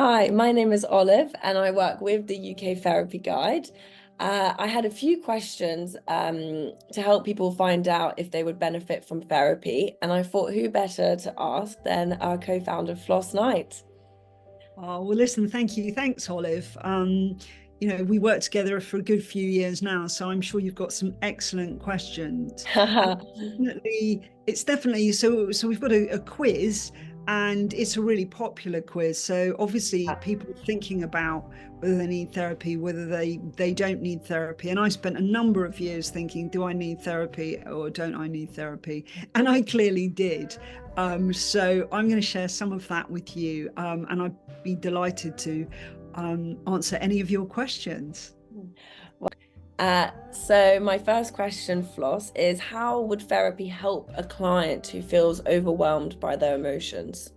Hi, my name is Olive and I work with the UK Therapy Guide. I had a few questions to help people find out if they would benefit from therapy, and I thought who better to ask than our co-founder Floss Knight. Oh, well, listen, thank you. Thanks, Olive. We worked together for a good few years now, so I'm sure you've got some excellent questions. And it's definitely so we've got a quiz, and it's a really popular quiz. So obviously people are thinking about whether they need therapy, whether they don't need therapy. And I spent a number of years thinking, do I need therapy or don't I need therapy? And I clearly did. So I'm going to share some of that with you, and I'd be delighted to answer any of your questions. So my first question, Floss, is how would therapy help a client who feels overwhelmed by their emotions?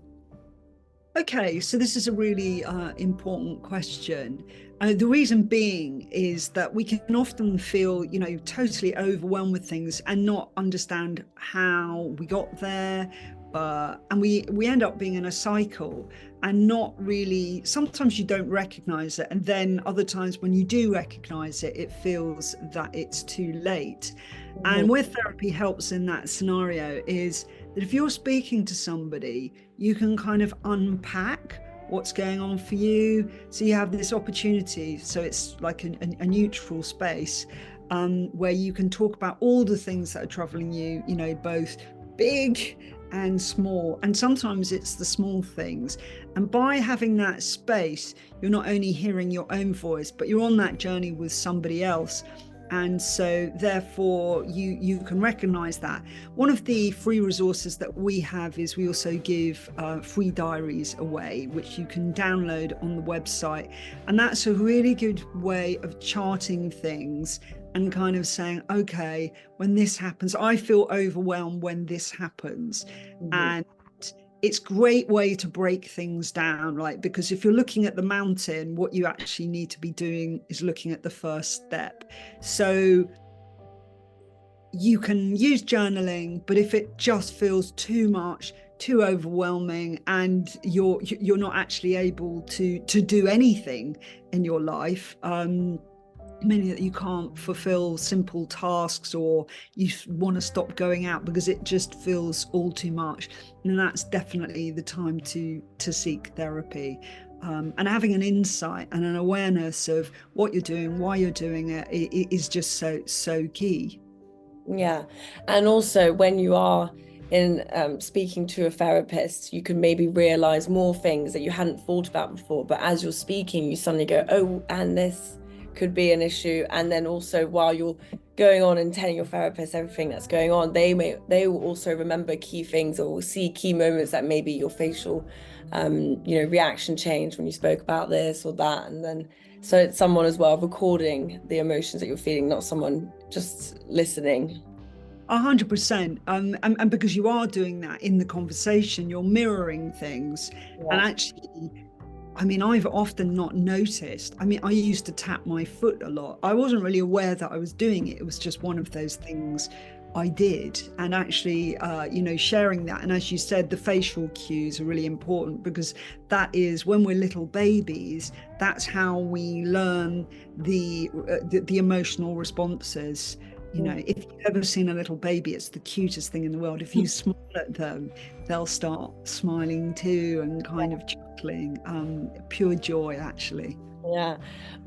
Okay, so this is a really important question. The reason being is that we can often feel, totally overwhelmed with things and not understand how we got there. And we end up being in a cycle and not really, sometimes you don't recognize it. And then other times when you do recognize it, it feels that it's too late. Mhm. And where therapy helps in that scenario is that if you're speaking to somebody, you can kind of unpack what's going on for you. So you have this opportunity. So it's like a neutral space where you can talk about all the things that are troubling you, both big and small. And sometimes it's the small things. And by having that space, you're not only hearing your own voice, but you're on that journey with somebody else. And so therefore you can recognize that. One of the free resources that we have is we also give free diaries away, which you can download on the website. And that's a really good way of charting things and kind of saying, okay, when this happens, I feel overwhelmed when this happens. Mhm. And it's a great way to break things down, like, because if you're looking at the mountain, what you actually need to be doing is looking at the first step. So you can use journaling, but if it just feels too much, too overwhelming, and you're not actually able to do anything in your life, meaning that you can't fulfill simple tasks, or you want to stop going out because it just feels all too much, and that's definitely the time to seek therapy. And having an insight and an awareness of what you're doing, why you're doing it is just so key. Yeah. And also, when you are in speaking to a therapist, you can maybe realize more things that you hadn't thought about before. But as you're speaking, you suddenly go, oh, and this could be an issue. And then also, while you're going on and telling your therapist everything that's going on, they will also remember key things or will see key moments that maybe your facial reaction changed when you spoke about this or that. And then so it's someone as well recording the emotions that you're feeling, not someone just listening. 100%. And because you are doing that in the conversation, you're mirroring things. And Yeah. actually, I mean, I've often not noticed. I mean, I used to tap my foot a lot. I wasn't really aware that I was doing it. It was just one of those things I did. And actually, sharing that. And as you said, the facial cues are really important, because that is when we're little babies, that's how we learn the emotional responses. If you've ever seen a little baby, it's the cutest thing in the world. If you smile at them, they'll start smiling too and kind of chuckling. Pure joy, actually. Yeah,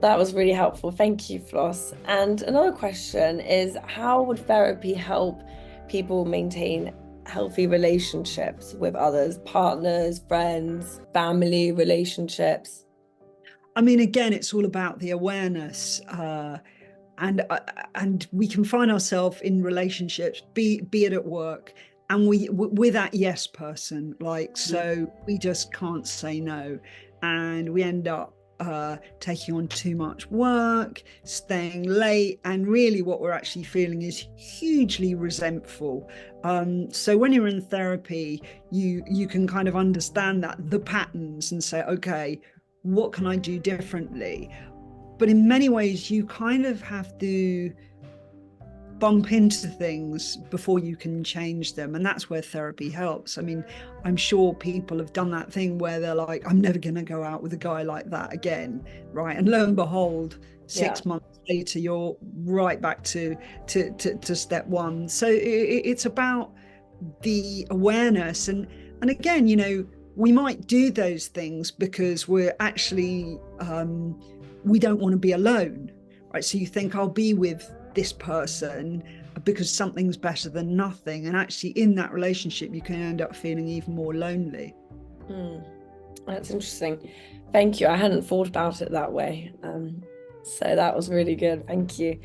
that was really helpful. Thank you, Floss. And another question is, how would therapy help people maintain healthy relationships with others, partners, friends, family relationships? I mean, again, it's all about the awareness. And we can find ourselves in relationships, be it at work, and we're that yes person, like, so we just can't say no, and we end up taking on too much work, staying late, and really what we're actually feeling is hugely resentful. So when you're in therapy, you can kind of understand that the patterns and say, okay, what can I do differently? But in many ways, you kind of have to bump into things before you can change them. And that's where therapy helps. I mean, I'm sure people have done that thing where they're like, I'm never going to go out with a guy like that again, right? And lo and behold, Yeah. 6 months later, you're right back to step one. So it's about the awareness. And again, we might do those things because we're actually we don't want to be alone, right? So you think, I'll be with this person because something's better than nothing, and actually in that relationship you can end up feeling even more lonely. That's interesting. Thank you. I hadn't thought about it that way. So that was really good. Thank you.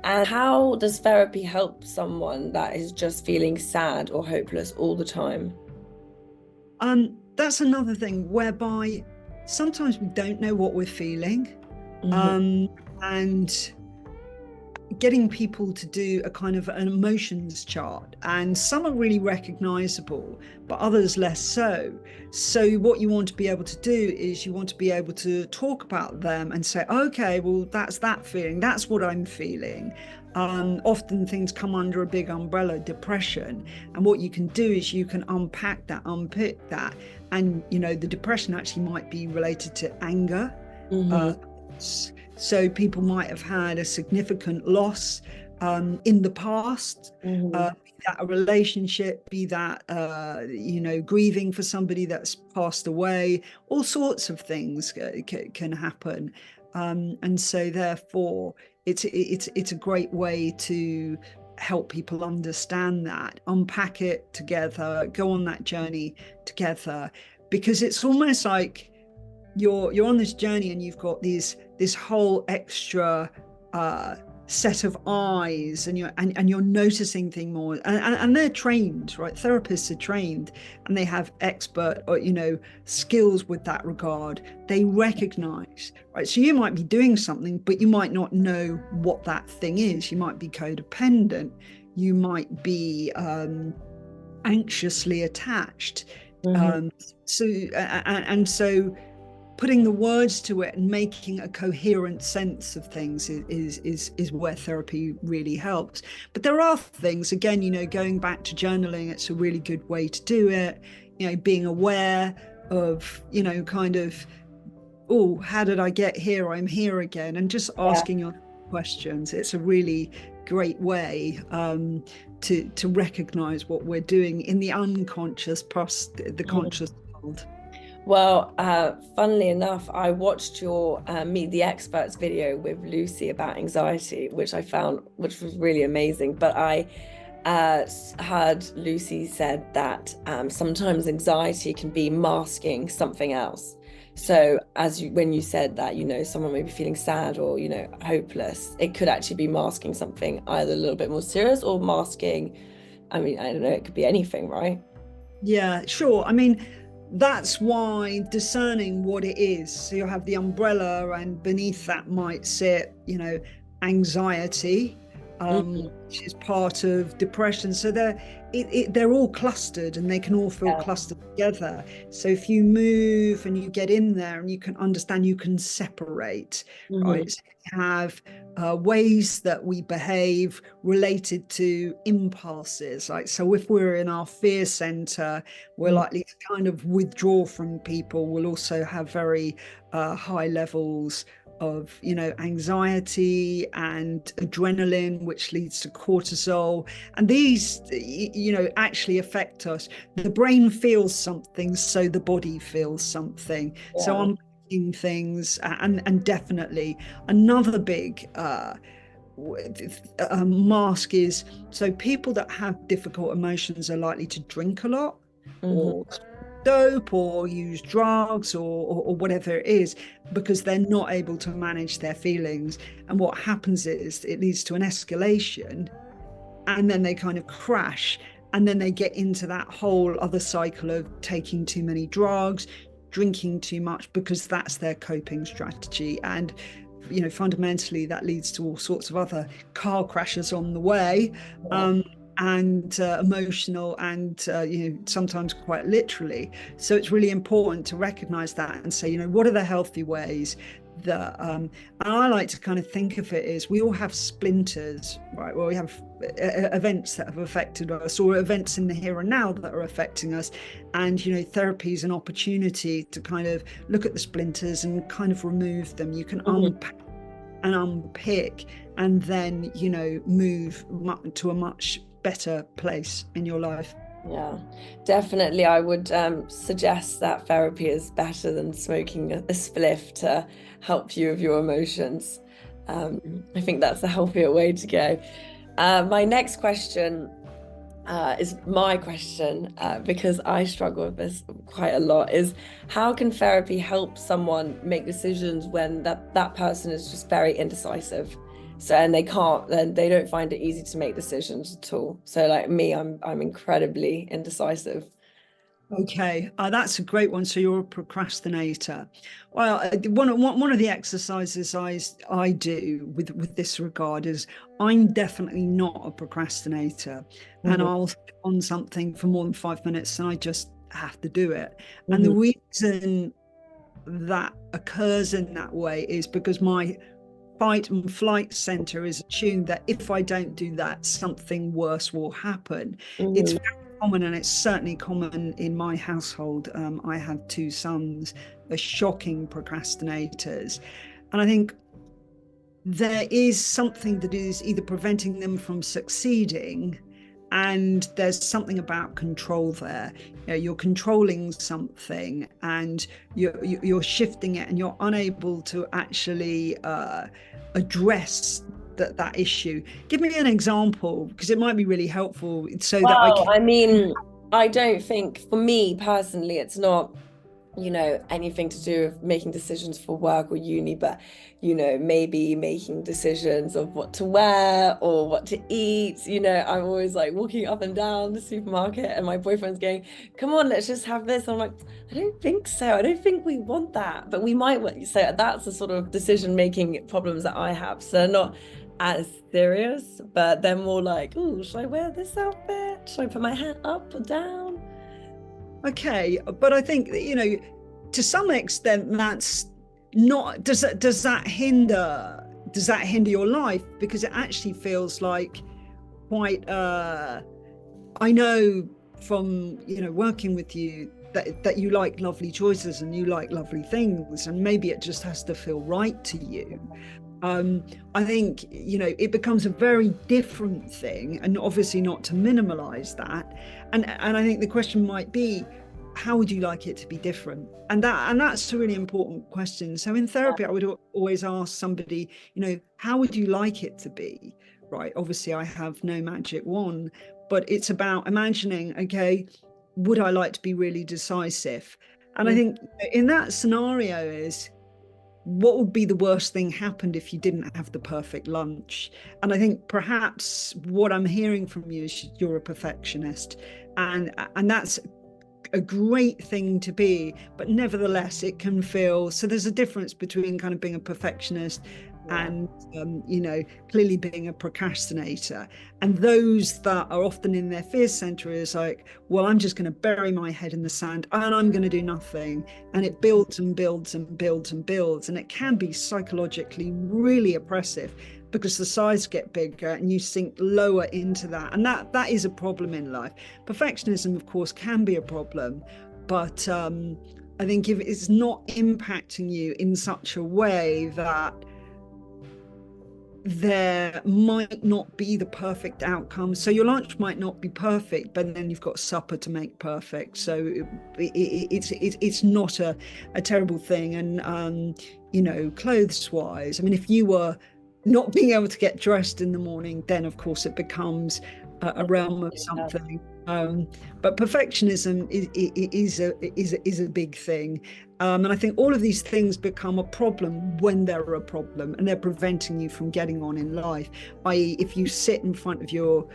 And how does therapy help someone that is just feeling sad or hopeless all the time? That's another thing whereby sometimes we don't know what we're feeling. Mm-hmm. And getting people to do a kind of an emotions chart, and some are really recognizable but others less so. So what you want to be able to do is you want to be able to talk about them and say, okay, well, that's that feeling, that's what I'm feeling. Often things come under a big umbrella, depression, and what you can do is you can unpack that, unpick that, and the depression actually might be related to anger. Mm-hmm. So people might have had a significant loss in the past, Mm-hmm. be that a relationship, be that grieving for somebody that's passed away. All sorts of things can happen, and so therefore it's a great way to help people understand that, unpack it together, go on that journey together, because it's almost like you're on this journey and you've got this whole extra set of eyes, and you're noticing things more, and they're trained, right? Therapists are trained and they have expert or skills with that regard. They recognize, right? So you might be doing something but you might not know what that thing is. You might be codependent, you might be anxiously attached. Mm-hmm. So putting the words to it and making a coherent sense of things is where therapy really helps. But there are things, again, going back to journaling, it's a really good way to do it. Being aware of, kind of, oh, how did I get here? I'm here again. And just Yeah. asking your questions. It's a really great way to recognize what we're doing in the unconscious plus the conscious world. Well, funnily enough, I watched your Meet the Experts video with Lucy about anxiety, which was really amazing. But I heard Lucy said that sometimes anxiety can be masking something else. So when you said that, someone may be feeling sad or, hopeless, it could actually be masking something either a little bit more serious or masking, I mean, I don't know, it could be anything, right? Yeah, sure. I mean, that's why discerning what it is. So you have the umbrella, and beneath that might sit, anxiety, Mhm. which is part of depression. So they're all clustered, and they can all feel Yeah. clustered together. So if you move and you get in there and you can understand, you can separate, Mhm. right? So you have ways that we behave related to impulses. Like, so if we're in our fear center, we're Mhm. likely to kind of withdraw from people. We'll also have very high levels of anxiety and adrenaline, which leads to cortisol, and these actually affect us. The brain feels something, so the body feels something. So Yeah. I'm things, and definitely another big mask is, so people that have difficult emotions are likely to drink a lot, Mhm. or dope, or use drugs, or whatever it is, because they're not able to manage their feelings. And what happens is it leads to an escalation, and then they kind of crash, and then they get into that whole other cycle of taking too many drugs, drinking too much, because that's their coping strategy. And fundamentally that leads to all sorts of other car crashes on the way, Yeah. and emotional, and sometimes quite literally. So it's really important to recognize that and say, what are the healthy ways that and I like to kind of think of it as we all have splinters, right? Well, we have events that have affected us, or events in the here and now that are affecting us, and therapy is an opportunity to kind of look at the splinters and kind of remove them. You can unpack and unpick, and then move to a much better place in your life. Yeah, definitely. I would suggest that therapy is better than smoking a spliff to help you with your emotions. I think that's a healthier way to go. My next question is my question because I struggle with this quite a lot, is how can therapy help someone make decisions when that person is just very indecisive? So, and they don't find it easy to make decisions at all. So like me, I'm incredibly indecisive. Okay, that's a great one. So you're a procrastinator. Well, one of the exercises I do with this regard is I'm definitely not a procrastinator, and I'll sit on something for more than 5 minutes, and I just have to do it. And the reason that occurs in that way is because my fight and flight center is attuned that if I don't do that, something worse will happen. It's very common, and it's certainly common in my household. I have two sons, they're shocking procrastinators. And I think there is something that is either preventing them from succeeding, and there's something about control there. You're controlling something, and you're shifting it, and you're unable to actually address that issue. Give me an example, because it might be really helpful, so that I can. I mean, I don't think, for me personally, it's not anything to do with making decisions for work or uni, but maybe making decisions of what to wear or what to eat. I'm always like walking up and down the supermarket, and my boyfriend's going, come on, let's just have this. I'm like, I don't think so. I don't think we want that, but we might want. So that's the sort of decision making problems that I have. So they're not as serious, but they're more like, oh, should I wear this outfit? Should I put my hat up or down? Okay, but I think to some extent that's not. Does that hinder your life? Because it actually feels like quite. I know from working with you that you like lovely choices and you like lovely things, and maybe it just has to feel right to you. I think it becomes a very different thing, and obviously not to minimalize that. And I think the question might be, how would you like it to be different? And that's a really important question. So in therapy, I would always ask somebody, how would you like it to be? Right? Obviously, I have no magic wand, but it's about imagining, okay, would I like to be really decisive? And I think in that scenario is, what would be the worst thing happened if you didn't have the perfect lunch? And I think perhaps what I'm hearing from you is you're a perfectionist, and that's a great thing to be, but nevertheless it can feel, so there's a difference between kind of being a perfectionist and clearly being a procrastinator. And those that are often in their fear center is like, well, I'm just going to bury my head in the sand and I'm going to do nothing, and it builds and builds and builds and builds, and it can be psychologically really oppressive because the sides get bigger and you sink lower into that, and that is a problem in life. Perfectionism, of course, can be a problem, but I think if it's not impacting you in such a way that there might not be the perfect outcome. So your lunch might not be perfect, but then you've got supper to make perfect. So it's not a terrible thing. And clothes wise, I mean, if you were not being able to get dressed in the morning, then of course it becomes a realm of something. But perfectionism is a big thing. And I think all of these things become a problem when they're a problem and they're preventing you from getting on in life. I.e., if you sit in front of your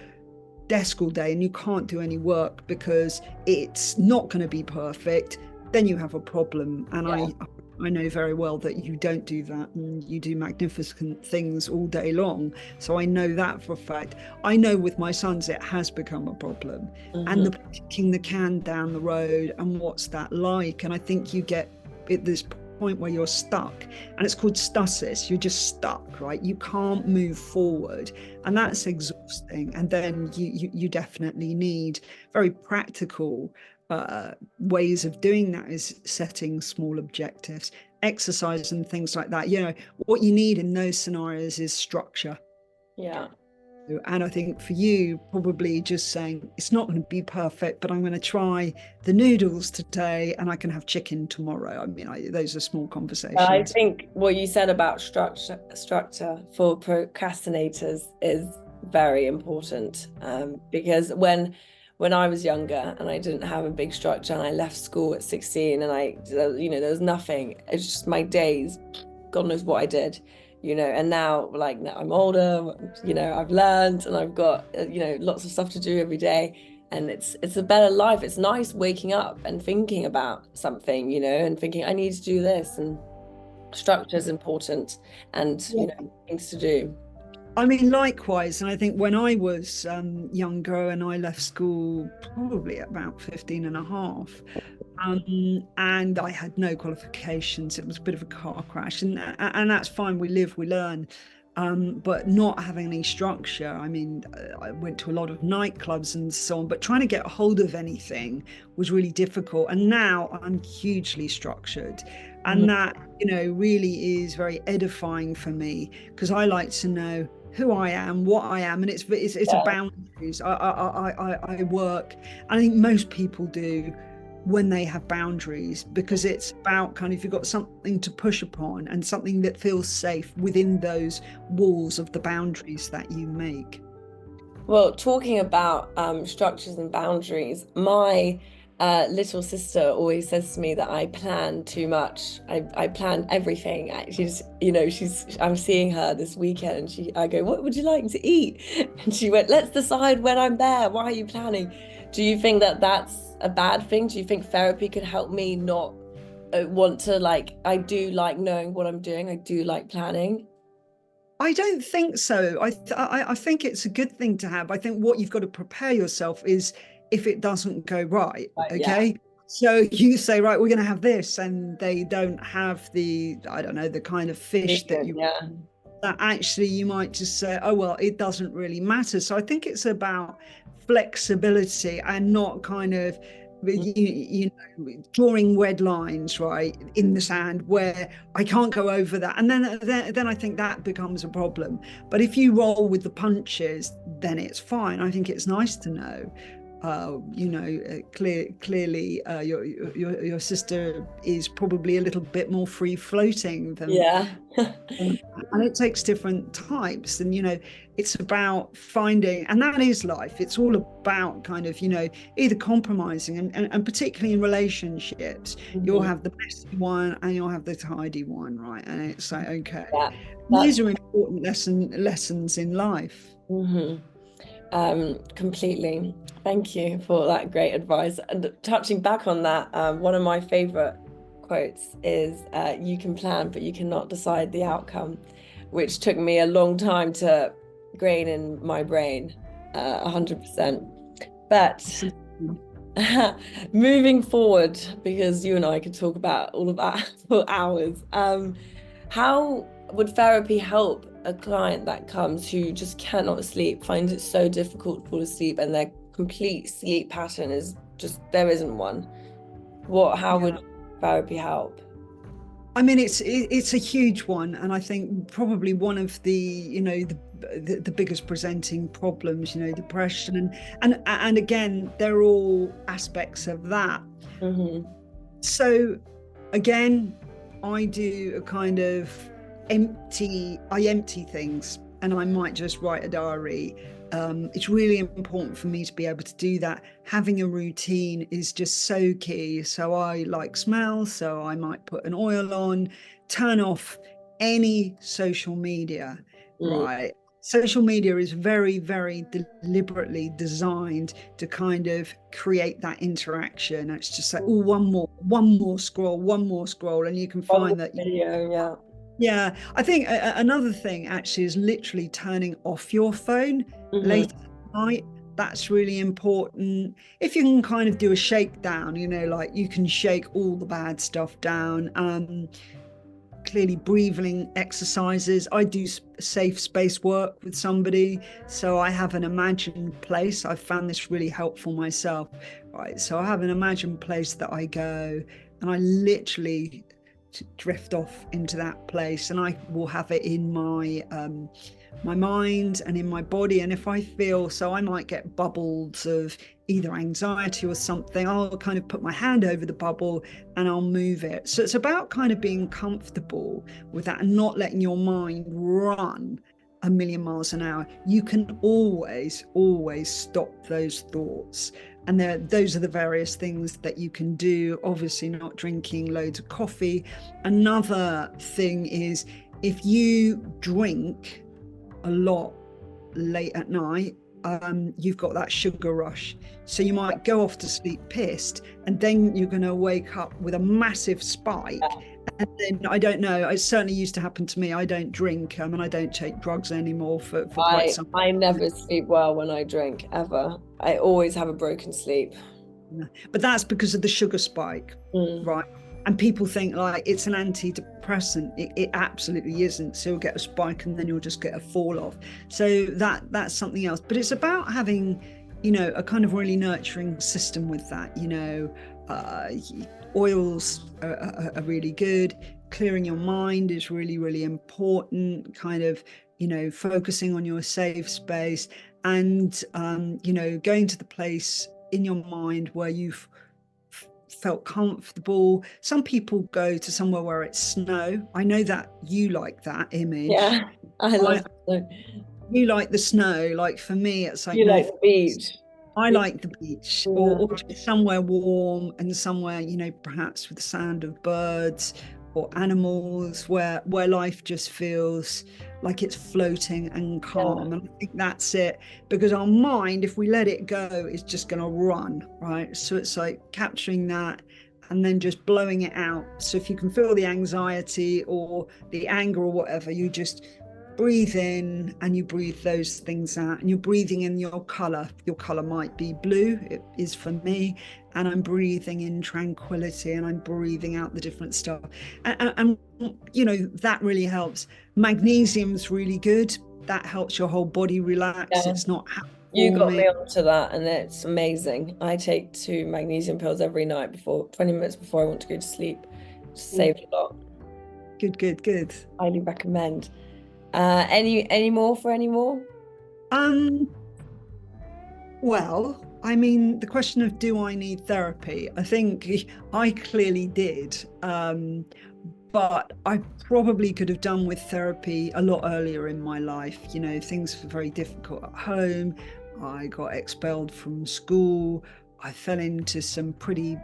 desk all day and you can't do any work because it's not going to be perfect, then you have a problem. And I know very well that you don't do that, and you do magnificent things all day long. So I know that for a fact. I know with my sons it has become a problem. And the kicking the can down the road, and what's that like? And I think you get at this point where you're stuck, and it's called stasis. You're just stuck, right? You can't move forward, and that's exhausting. And then you definitely need very practical ways of doing that, is setting small objectives, exercise and things like that. What you need in those scenarios is structure. Yeah. And I think for you, probably just saying it's not going to be perfect, but I'm going to try the noodles today and I can have chicken tomorrow. I mean, those are small I conversations. think what you said about structure for procrastinators is very important, because when I was younger and I didn't have a big structure and I left school at 16 and there was nothing. It's just my days, God knows what I did, and now like now I'm older, I've learned and I've got, lots of stuff to do every day. And it's a better life. It's nice waking up and thinking about something, and thinking I need to do this, and structure is important, and things to do. I mean, likewise. And I think when I was younger and I left school probably at about 15 and a half, and I had no qualifications. It was a bit of a car crash, and that's fine. We live, we learn. But not having any structure. I mean, I went to a lot of nightclubs and so on, but trying to get a hold of anything was really difficult. And now I'm hugely structured. And that, really is very edifying for me, because I like to know who I am, what I am, and it's a Yeah. boundaries. I work. I think most people do when they have boundaries, because it's about kind of, you've got something to push upon and something that feels safe within those walls of the boundaries that you make. Well, talking about structures and boundaries, my little sister always says to me that I plan too much. I plan everything. I'm seeing her this weekend, and I go, "What would you like to eat?" And she went, "Let's decide when I'm there. Why are you planning?" Do you think that that's a bad thing? Do you think therapy could help me not want to, like, I do like knowing what I'm doing. I do like planning. I don't think so. I think it's a good thing to have. I think what you've got to prepare yourself is if it doesn't go right. Yeah. Okay. So you say, right, we're going to have this, and they don't have I don't know, the kind of fish that Yeah. that actually you might just say, oh, well, it doesn't really matter. So I think it's about flexibility and not kind of, drawing red lines, right, in the sand where I can't go over that. And then I think that becomes a problem. But if you roll with the punches, then it's fine. I think it's nice to know. Clearly, your sister is probably a little bit more free floating than, Yeah. and it takes different types. And it's about finding, and that is life. It's all about kind of either compromising, and particularly in relationships, you'll have the messy one and you'll have the tidy one, right? And it's like, okay, Yeah. these are important lessons in life. Completely. Thank you for that great advice. And touching back on that, one of my favorite quotes is, "You can plan, but you cannot decide the outcome," which took me a long time to grain in my brain, 100%. But moving forward, because you and I could talk about all of that for hours, how would therapy help a client that comes who just cannot sleep, finds it so difficult to fall asleep, and their complete sleep pattern is just, there isn't one? How would therapy help? I mean, it's a huge one, and I think probably one of the biggest presenting problems, depression, and again, they're all aspects of that. So again, I do a kind of I empty things, and I might just write a diary. It's really important for me to be able to do that. Having a routine is just so key. So I like smells, so I might put an oil on, turn off any social media, right? Social media is very, very deliberately designed to kind of create that interaction. It's just like, oh, one more scroll, and you can find that. Video, yeah. Yeah, I think another thing actually is literally turning off your phone late at night, That's really important. If you can kind of do a shakedown, like you can shake all the bad stuff down. Clearly breathing exercises. I do safe space work with somebody, so I have an imagined place. I've found this really helpful myself, right? So I have an imagined place that I go, and I literally drift off into that place, and I will have it in my mind and in my body. And if I feel, so I might get bubbles of either anxiety or something, I'll kind of put my hand over the bubble and I'll move it. So it's about kind of being comfortable with that and not letting your mind run a million miles an hour. You can always stop those thoughts. And those are the various things that you can do. Obviously, not drinking loads of coffee. Another thing is, if you drink a lot late at night, you've got that sugar rush. So you might go off to sleep pissed, and then you're going to wake up with a massive spike. And then, I don't know, it certainly used to happen to me. I don't drink, and I don't take drugs anymore for quite some I time. never sleep well when I drink, ever. I always have a broken sleep. But that's because of the sugar spike, right? And people think like it's an antidepressant. It absolutely isn't. So you'll get a spike and then you'll just get a fall off. So that's something else. But it's about having, a kind of really nurturing system with that. Oils are really good. Clearing your mind is really, really important. Kind of, focusing on your safe space and, going to the place in your mind where you've felt comfortable. Some people go to somewhere where it's snow. I know that you like that image. Yeah, I love snow. You like the snow. Like for me, it's like, You no, like the beach. I like the beach, Yeah. or just somewhere warm and somewhere, perhaps with the sound of birds or animals, where life just feels like it's floating and calm. And I think that's it, because our mind, if we let it go, is just going to run, right? So it's like capturing that and then just blowing it out. So if you can feel the anxiety or the anger or whatever, you just breathe in and you breathe those things out, and you're breathing in your color. Your color might be blue, it is for me, and I'm breathing in tranquility and I'm breathing out the different stuff. And that really helps. Magnesium's really good. That helps your whole body relax. Yeah. It's not You got me onto that, and it's amazing. I take 2 magnesium pills every night 20 minutes before I want to go to sleep. Saved a lot. Good. Highly recommend. Any more for any more? Well, I mean, the question of do I need therapy? I think I clearly did. But I probably could have done with therapy a lot earlier in my life. Things were very difficult at home. I got expelled from school. I fell into some pretty,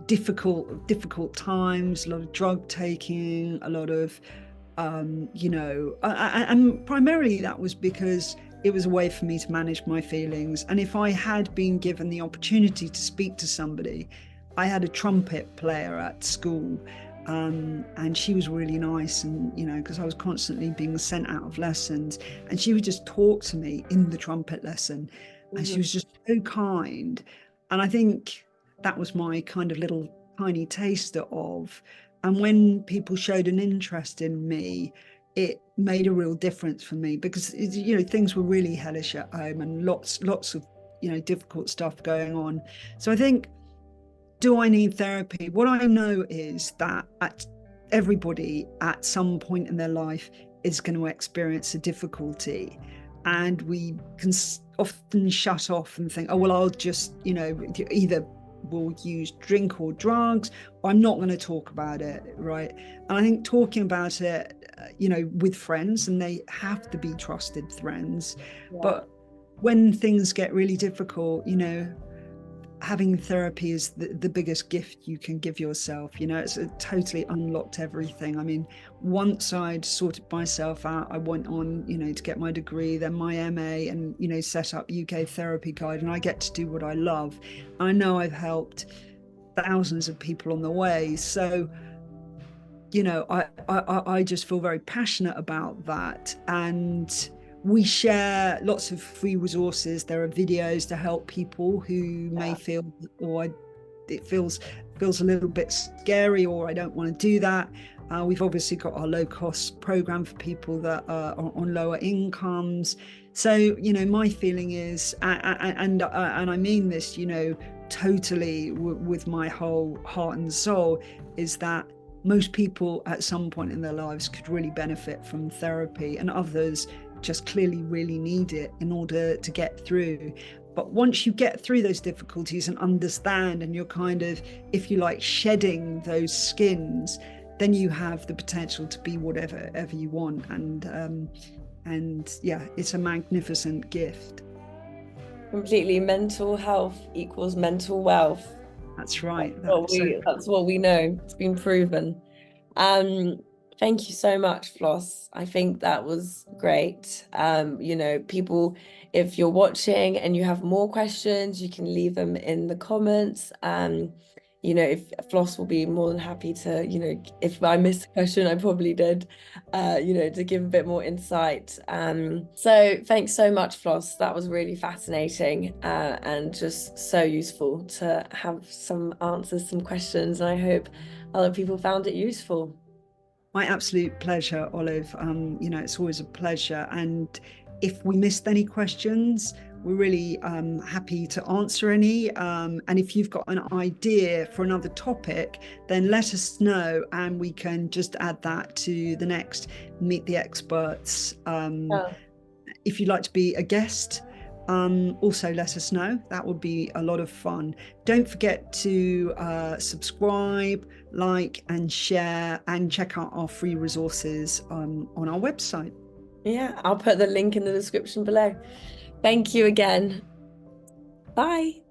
difficult times, a lot of drug taking, a lot of, and primarily that was because it was a way for me to manage my feelings. And if I had been given the opportunity to speak to somebody, I had a trumpet player at school, and she was really nice, and because I was constantly being sent out of lessons, and she would just talk to me in the trumpet lesson, and she was just so kind. And I think that was my kind of little tiny taster of. And when people showed an interest in me, it made a real difference for me, because things were really hellish at home and lots of difficult stuff going on. So I think, do I need therapy? What I know is that everybody at some point in their life is going to experience a difficulty, and we can often shut off and think, oh well, I'll just either will use drink or drugs, or I'm not going to talk about it, right? And I think talking about it with friends, and they have to be trusted friends, but when things get really difficult, having therapy is the biggest gift you can give yourself. It's totally unlocked everything. I mean, once I'd sorted myself out, I went on, to get my degree, then my MA, and, set up UK Therapy Guide, and I get to do what I love. I know I've helped thousands of people on the way. So, I just feel very passionate about that. And we share lots of free resources. There are videos to help people who may feel, or it feels a little bit scary, or I don't want to do that. We've obviously got our low cost program for people that are on lower incomes. So, you know, my feeling is, and I mean this, you know, totally with my whole heart and soul, is that most people at some point in their lives could really benefit from therapy, and others just clearly really need it in order to get through. But once you get through those difficulties and understand, and you're kind of, if you like, shedding those skins, then you have the potential to be whatever you want. And yeah, it's a magnificent gift. Completely. Mental health equals mental wealth. That's right. That's what we know. It's been proven. Um, Thank you so much, Floss. I think that was great. You know, people, if you're watching and you have more questions, you can leave them in the comments. You know, if Floss will be more than happy to, you know, if I missed a question, I probably did, you know, to give a bit more insight. So thanks so much, Floss. That was really fascinating, and just so useful to have some answers, some questions. And I hope other people found it useful. My absolute pleasure, Olive. You know, it's always a pleasure. And if we missed any questions, we're really happy to answer any. And if you've got an idea for another topic, then let us know, and we can just add that to the next Meet the Experts. Yeah. If you'd like to be a guest, also let us know. That would be a lot of fun. Don't forget to subscribe, like, and share, and check out our free resources on our website. Yeah, I'll put the link in the description below. Thank you again. Bye.